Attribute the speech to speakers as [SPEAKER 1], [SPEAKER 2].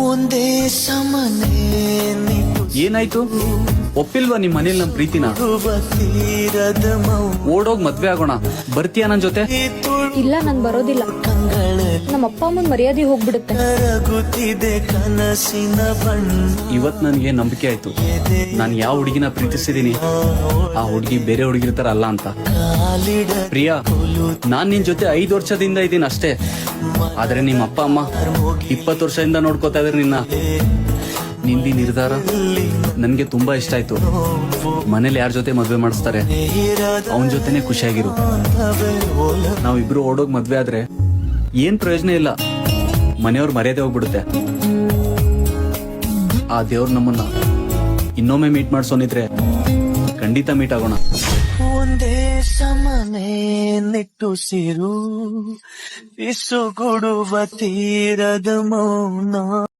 [SPEAKER 1] ಒಂದೇ ಸಮನೆ
[SPEAKER 2] ಏನಾಯ್ತು? ಒಪ್ಪಿಲ್ವಾ ನಿಮ್ ಮನೇಲಿ ನಮ್ ಪ್ರೀತಿನ?
[SPEAKER 1] ತೀರದ
[SPEAKER 2] ಓಡೋಗ್ ಮದ್ವೆ ಆಗೋಣ, ಬರ್ತೀಯಾ ನನ್ ಜೊತೆ?
[SPEAKER 3] ಇಲ್ಲ, ನಾನ್ ಬರೋದಿಲ್ಲ. ನಮ್ಮ ಅಪ್ಪ ಅಮ್ಮನ್ ಮರ್ಯಾದೆ ಹೋಗ್ಬಿಡುತ್ತೆ.
[SPEAKER 1] ಕರಗುತ್ತಿದೆ ಕನಸಿನ ಬಣ್ಣ.
[SPEAKER 2] ಇವತ್ ನನ್ಗೆ ನಂಬಿಕೆ ಆಯ್ತು, ನಾನ್ ಯಾವ ಹುಡುಗಿನ ಪ್ರೀತಿಸಿದೀನಿ ಆ ಹುಡುಗಿ ಬೇರೆ ಹುಡುಗಿರ್ ತರ ಅಲ್ಲ ಅಂತ. ಪ್ರಿಯಾ, ನಾನ್ ನಿನ್ ಜೊತೆ 5 ವರ್ಷದಿಂದ ಇದ್ದೀನಿ ಅಷ್ಟೇ, ಆದ್ರೆ ನಿಮ್ಮ ಅಪ್ಪ ಅಮ್ಮ 20 ವರ್ಷದಿಂದ ನೋಡ್ಕೋತಾ ಇದಾರೆ ನಿನ್ನ. ನಿಂದಿ ನಿರ್ಧಾರ ನನ್ಗೆ ತುಂಬಾ ಇಷ್ಟ ಆಯ್ತು. ಮನೇಲಿ ಯಾರ ಜೊತೆ ಮದ್ವೆ ಮಾಡಿಸ್ತಾರೆ ಅವನ್ ಜೊತೆನೆ ಖುಷಿಯಾಗಿರು. ನಾವಿಬ್ರು ಓಡೋಗ್ ಮದ್ವೆ ಆದ್ರೆ ಏನ್ ಪ್ರಯೋಜನ ಇಲ್ಲ, ಮನೆಯವ್ರ ಮರ್ಯಾದೆ ಹೋಗ್ಬಿಡುತ್ತೆ. ಆ ದೇವ್ರ ನಮ್ಮನ್ನ ಇನ್ನೊಮ್ಮೆ ಮೀಟ್ ಮಾಡ್ಸೋನಿದ್ರೆ ಖಂಡಿತ ಮೀಟ್ ಆಗೋಣ.
[SPEAKER 1] ಒಂದೇ ಸಮನೆ ನಿಟ್ಟುಸಿರು, ಬಿಸುಗುಡುವ ತೀರದ ಮೌನ.